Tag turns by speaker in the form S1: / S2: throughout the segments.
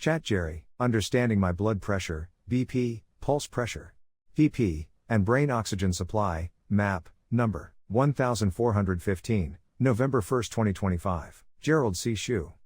S1: ChatGerry, understanding my blood pressure, BP, pulse pressure, PP, and brain oxygen supply, map, number 1415, November 1, 2025. Gerald C.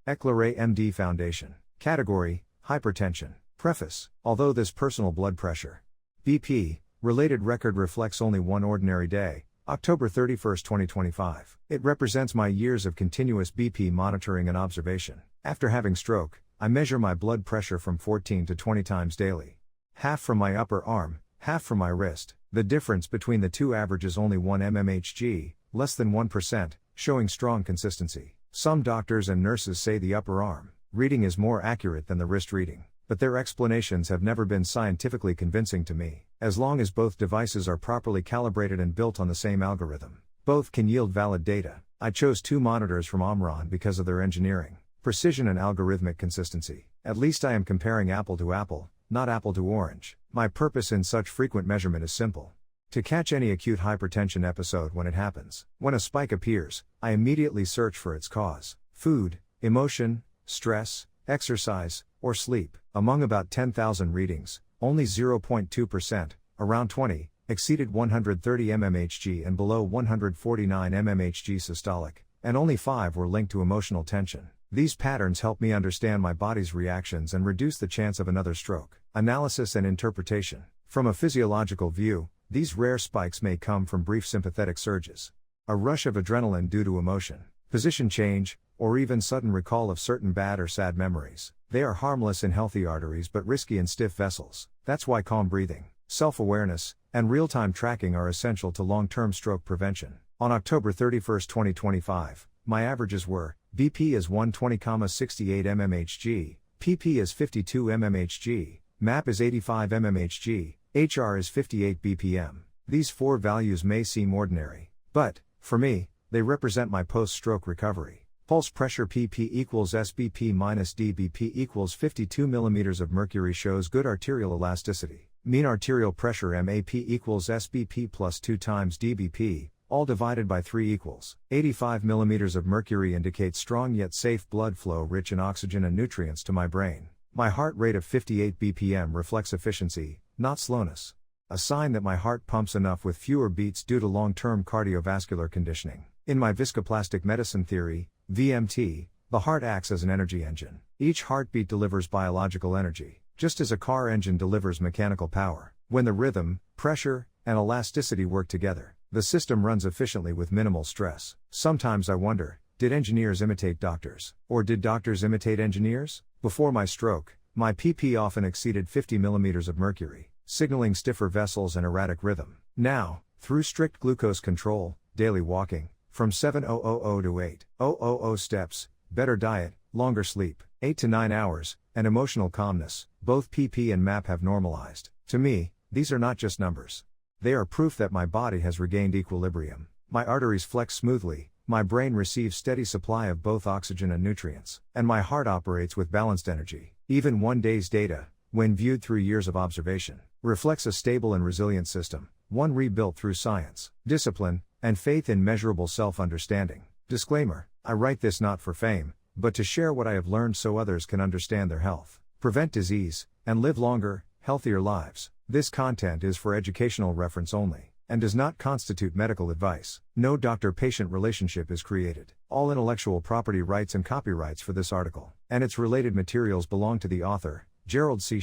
S1: EclaireMD Foundation. Category, Hypertension. Preface. Although this personal blood pressure, BP, related record reflects only one ordinary day, October 31, 2025. It represents my years of continuous BP monitoring and observation. After having stroke, I measure my blood pressure from 14 to 20 times daily. Half from my upper arm, half from my wrist. The difference between the two averages only 1 mmHg, less than 1%, showing strong consistency. Some doctors and nurses say the upper arm reading is more accurate than the wrist reading, but their explanations have never been scientifically convincing to me. As long as both devices are properly calibrated and built on the same algorithm, both can yield valid data. I chose two monitors from OMRON because of their engineering, precision and algorithmic consistency. At least I am comparing apple to apple, not apple to orange. My purpose in such frequent measurement is simple: to catch any acute hypertension episode when it happens. When a spike appears, I immediately search for its cause: food, emotion, stress, exercise, or sleep. Among about 10,000 readings, only 0.2%, around 20, exceeded 130 mmHg and below 149 mmHg systolic, and only 5 were linked to emotional tension. These patterns help me understand my body's reactions and reduce the chance of another stroke. Analysis and interpretation. From a physiological view, these rare spikes may come from brief sympathetic surges, a rush of adrenaline due to emotion, position change, or even sudden recall of certain bad or sad memories. They are harmless in healthy arteries but risky in stiff vessels. That's why calm breathing, self-awareness, and real-time tracking are essential to long-term stroke prevention. On October 31, 2025, my averages were: BP is 120,68 mmHg, PP is 52 mmHg, MAP is 85 mmHg, HR is 58 bpm. These four values may seem ordinary, but, for me, they represent my post-stroke recovery. Pulse pressure PP equals SBP minus DBP equals 52 mm of mercury shows good arterial elasticity. Mean arterial pressure MAP equals SBP plus 2 times DBP, all divided by 3 equals 85 mm of mercury indicates strong yet safe blood flow rich in oxygen and nutrients to my brain. My heart rate of 58 bpm reflects efficiency, not slowness. A sign that my heart pumps enough with fewer beats due to long-term cardiovascular conditioning. In my viscoplastic medicine theory, VMT, the heart acts as an energy engine. Each heartbeat delivers biological energy, just as a car engine delivers mechanical power. When the rhythm, pressure, and elasticity work together, the system runs efficiently with minimal stress. Sometimes I wonder, did engineers imitate doctors? Or did doctors imitate engineers? Before my stroke, my PP often exceeded 50 mm of mercury, signaling stiffer vessels and erratic rhythm. Now, through strict glucose control, daily walking, from 7,000 to 8,000 steps, better diet, longer sleep, 8 to 9 hours, and emotional calmness, both PP and MAP have normalized. To me, these are not just numbers. They are proof that my body has regained equilibrium. My arteries flex smoothly, my brain receives steady supply of both oxygen and nutrients, and my heart operates with balanced energy. Even one day's data, when viewed through years of observation, reflects a stable and resilient system, one rebuilt through science, discipline, and faith in measurable self-understanding. Disclaimer: I write this not for fame, but to share what I have learned so others can understand their health, prevent disease, and live longer, healthier lives. This content is for educational reference only, and does not constitute medical advice. No doctor-patient relationship is created. All intellectual property rights and copyrights for this article, and its related materials belong to the author, Gerald C.